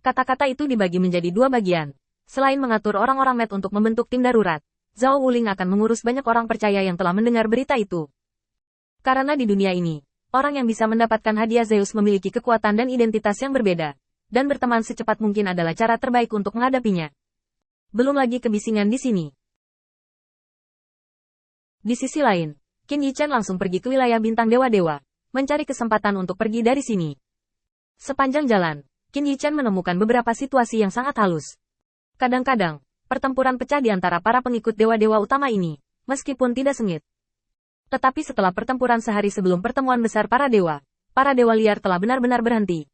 Kata-kata itu dibagi menjadi dua bagian. Selain mengatur orang-orang Med untuk membentuk tim darurat, Zhao Wuling akan mengurus banyak orang percaya yang telah mendengar berita itu. Karena di dunia ini, orang yang bisa mendapatkan hadiah Zeus memiliki kekuatan dan identitas yang berbeda, dan berteman secepat mungkin adalah cara terbaik untuk menghadapinya. Belum lagi kebisingan di sini. Di sisi lain, Qin Yichen langsung pergi ke wilayah bintang dewa-dewa, mencari kesempatan untuk pergi dari sini. Sepanjang jalan, Qin Yichen menemukan beberapa situasi yang sangat halus. Kadang-kadang, pertempuran pecah di antara para pengikut dewa-dewa utama ini, meskipun tidak sengit. Tetapi setelah pertempuran sehari sebelum pertemuan besar para dewa liar telah benar-benar berhenti.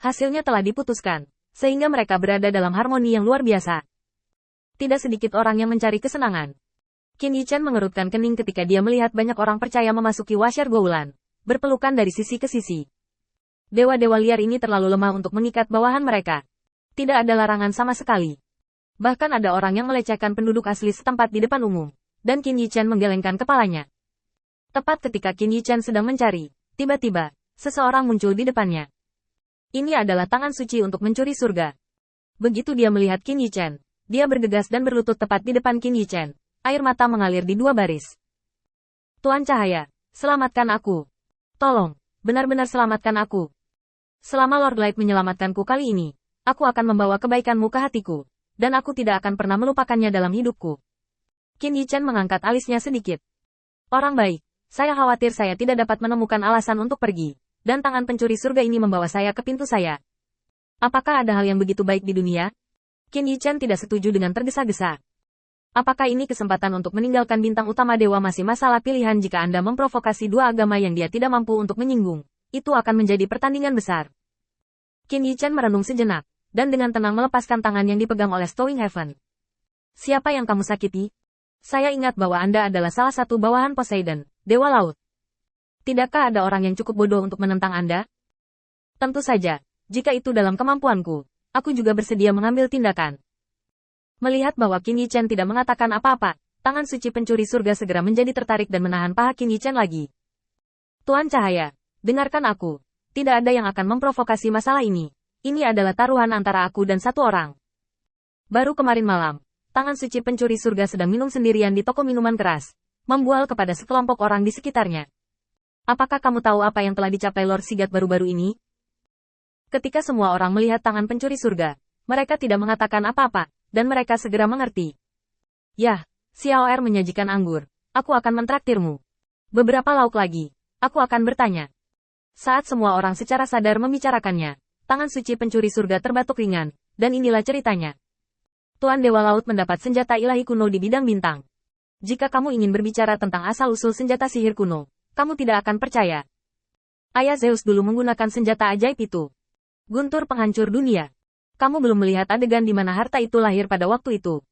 Hasilnya telah diputuskan, sehingga mereka berada dalam harmoni yang luar biasa. Tidak sedikit orang yang mencari kesenangan. Qin Yichen mengerutkan kening ketika dia melihat banyak orang percaya memasuki Wasyar Goulan, berpelukan dari sisi ke sisi. Dewa-dewa liar ini terlalu lemah untuk mengikat bawahan mereka. Tidak ada larangan sama sekali. Bahkan ada orang yang melecehkan penduduk asli setempat di depan umum, dan Qin Yichen menggelengkan kepalanya. Tepat ketika Qin Yichen sedang mencari, tiba-tiba, seseorang muncul di depannya. Ini adalah tangan suci untuk mencuri surga. Begitu dia melihat Qin Yichen, dia bergegas dan berlutut tepat di depan Qin Yichen. Air mata mengalir di dua baris. Tuan Cahaya, selamatkan aku. Tolong, benar-benar selamatkan aku. Selama Lord Light menyelamatkanku kali ini, aku akan membawa kebaikanmu ke hatiku, dan aku tidak akan pernah melupakannya dalam hidupku. Qin Yichen mengangkat alisnya sedikit. Orang baik, saya khawatir saya tidak dapat menemukan alasan untuk pergi, dan tangan pencuri surga ini membawa saya ke pintu saya. Apakah ada hal yang begitu baik di dunia? Qin Yichen tidak setuju dengan tergesa-gesa. Apakah ini kesempatan untuk meninggalkan bintang utama dewa masih masalah pilihan jika Anda memprovokasi dua agama yang dia tidak mampu untuk menyinggung? Itu akan menjadi pertandingan besar. Qin Yichen merenung sejenak, dan dengan tenang melepaskan tangan yang dipegang oleh Stowing Heaven. Siapa yang kamu sakiti? Saya ingat bahwa Anda adalah salah satu bawahan Poseidon, Dewa Laut. Tidakkah ada orang yang cukup bodoh untuk menentang Anda? Tentu saja, jika itu dalam kemampuanku, aku juga bersedia mengambil tindakan. Melihat bahwa Qin Yichen tidak mengatakan apa-apa, tangan suci pencuri surga segera menjadi tertarik dan menahan paha Qin Yichen lagi. Tuan Cahaya, dengarkan aku. Tidak ada yang akan memprovokasi masalah ini. Ini adalah taruhan antara aku dan satu orang. Baru kemarin malam, tangan suci pencuri surga sedang minum sendirian di toko minuman keras, membual kepada sekelompok orang di sekitarnya. Apakah kamu tahu apa yang telah dicapai Lord Sigat baru-baru ini? Ketika semua orang melihat tangan pencuri surga, mereka tidak mengatakan apa-apa, dan mereka segera mengerti. Yah, Xiaoer menyajikan anggur. Aku akan mentraktirmu. Beberapa lauk lagi. Aku akan bertanya. Saat semua orang secara sadar membicarakannya, tangan suci pencuri surga terbatuk ringan, dan inilah ceritanya. Tuan Dewa Laut mendapat senjata ilahi kuno di bidang bintang. Jika kamu ingin berbicara tentang asal-usul senjata sihir kuno, kamu tidak akan percaya. Ayah Zeus dulu menggunakan senjata ajaib itu. Guntur penghancur dunia. Kamu belum melihat adegan di mana harta itu lahir pada waktu itu.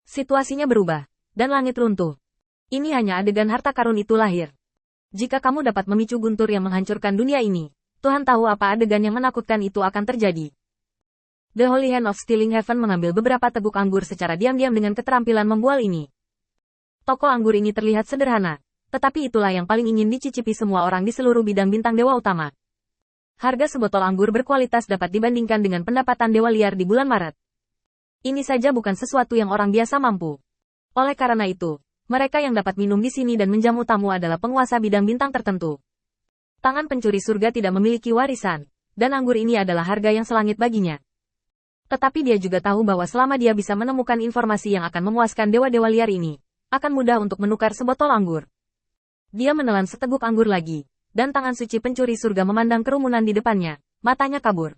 Situasinya berubah, dan langit runtuh. Ini hanya adegan harta karun itu lahir. Jika kamu dapat memicu guntur yang menghancurkan dunia ini, Tuhan tahu apa adegan yang menakutkan itu akan terjadi. The Holy Hand of Stealing Heaven mengambil beberapa teguk anggur secara diam-diam dengan keterampilan membual ini. Toko anggur ini terlihat sederhana, tetapi itulah yang paling ingin dicicipi semua orang di seluruh bidang bintang dewa utama. Harga sebotol anggur berkualitas dapat dibandingkan dengan pendapatan dewa liar di bulan Maret. Ini saja bukan sesuatu yang orang biasa mampu. Oleh karena itu, mereka yang dapat minum di sini dan menjamu tamu adalah penguasa bidang bintang tertentu. Tangan pencuri surga tidak memiliki warisan, dan anggur ini adalah harga yang selangit baginya. Tetapi dia juga tahu bahwa selama dia bisa menemukan informasi yang akan memuaskan dewa-dewa liar ini, akan mudah untuk menukar sebotol anggur. Dia menelan seteguk anggur lagi. Dan tangan suci pencuri surga memandang kerumunan di depannya, matanya kabur.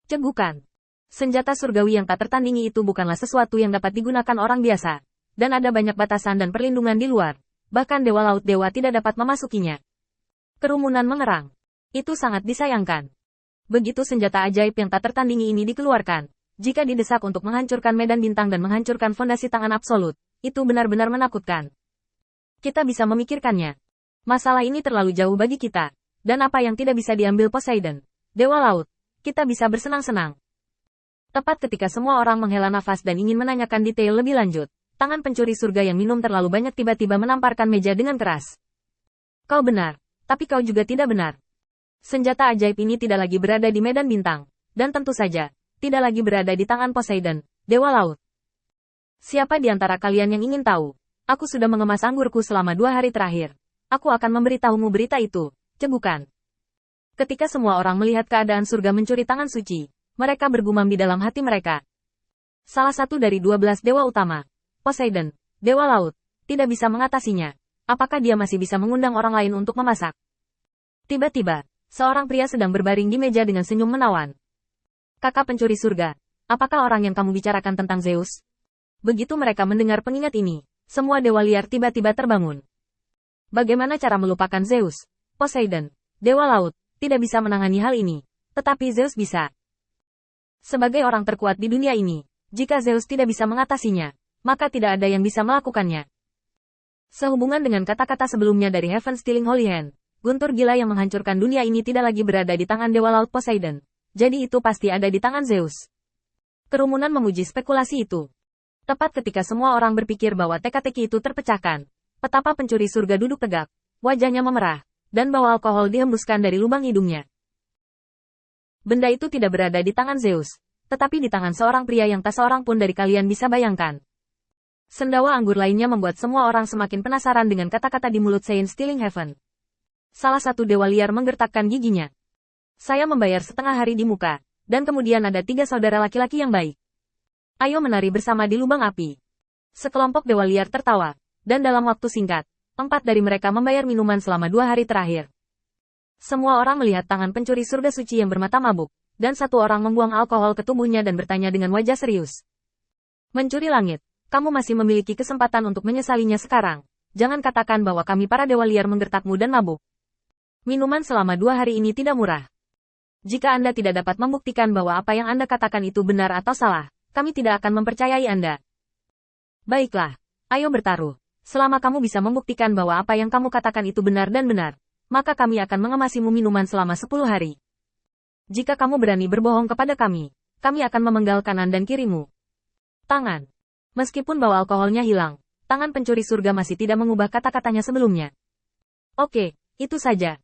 Cegukan. Senjata surgawi yang tak tertandingi itu bukanlah sesuatu yang dapat digunakan orang biasa, dan ada banyak batasan dan perlindungan di luar, bahkan Dewa Laut Dewa tidak dapat memasukinya. Kerumunan mengerang. Itu sangat disayangkan. Begitu senjata ajaib yang tak tertandingi ini dikeluarkan, jika didesak untuk menghancurkan medan bintang dan menghancurkan fondasi tangan absolut, itu benar-benar menakutkan. Kita bisa memikirkannya. Masalah ini terlalu jauh bagi kita. Dan apa yang tidak bisa diambil Poseidon, Dewa Laut, kita bisa bersenang-senang. Tepat ketika semua orang menghela nafas dan ingin menanyakan detail lebih lanjut, tangan pencuri surga yang minum terlalu banyak tiba-tiba menamparkan meja dengan keras. Kau benar, tapi kau juga tidak benar. Senjata ajaib ini tidak lagi berada di medan bintang. Dan tentu saja, tidak lagi berada di tangan Poseidon, Dewa Laut. Siapa di antara kalian yang ingin tahu? Aku sudah mengemas anggurku selama 2 hari terakhir. Aku akan memberitahumu berita itu, cegukan. Ketika semua orang melihat keadaan surga mencuri tangan suci, mereka bergumam di dalam hati mereka. Salah satu dari 12 dewa utama, Poseidon, Dewa Laut, tidak bisa mengatasinya. Apakah dia masih bisa mengundang orang lain untuk memasak? Tiba-tiba, seorang pria sedang berbaring di meja dengan senyum menawan. Kakak pencuri surga, apakah orang yang kamu bicarakan tentang Zeus? Begitu mereka mendengar pengingat ini, semua dewa liar tiba-tiba terbangun. Bagaimana cara melupakan Zeus? Poseidon, Dewa Laut, tidak bisa menangani hal ini, tetapi Zeus bisa. Sebagai orang terkuat di dunia ini, jika Zeus tidak bisa mengatasinya, maka tidak ada yang bisa melakukannya. Sehubungan dengan kata-kata sebelumnya dari Heaven Stealing Holy Hand, guntur gila yang menghancurkan dunia ini tidak lagi berada di tangan Dewa Laut Poseidon, jadi itu pasti ada di tangan Zeus. Kerumunan memuji spekulasi itu. Tepat ketika semua orang berpikir bahwa teka-teki itu terpecahkan, petapa pencuri surga duduk tegak, wajahnya memerah, dan bau alkohol dihembuskan dari lubang hidungnya. Benda itu tidak berada di tangan Zeus, tetapi di tangan seorang pria yang tak seorang pun dari kalian bisa bayangkan. Sendawa anggur lainnya membuat semua orang semakin penasaran dengan kata-kata di mulut Saint Stealing Heaven. Salah satu dewa liar menggertakkan giginya. Saya membayar setengah hari di muka, dan kemudian ada 3 saudara laki-laki yang baik. Ayo menari bersama di lubang api. Sekelompok dewa liar tertawa, dan dalam waktu singkat, 4 dari mereka membayar minuman selama 2 hari terakhir. Semua orang melihat tangan pencuri surga suci yang bermata mabuk, dan satu orang membuang alkohol ke tubuhnya dan bertanya dengan wajah serius. Mencuri langit, kamu masih memiliki kesempatan untuk menyesalinya sekarang. Jangan katakan bahwa kami para dewa liar menggertakmu dan mabuk. Minuman selama 2 hari ini tidak murah. Jika Anda tidak dapat membuktikan bahwa apa yang Anda katakan itu benar atau salah, kami tidak akan mempercayai Anda. Baiklah, ayo bertaruh. Selama kamu bisa membuktikan bahwa apa yang kamu katakan itu benar dan benar, maka kami akan mengemasimu minuman selama 10 hari. Jika kamu berani berbohong kepada kami akan memenggal kanan dan kirimu. Tangan. Meskipun bau alkoholnya hilang, tangan pencuri surga masih tidak mengubah kata-katanya sebelumnya. Oke, itu saja.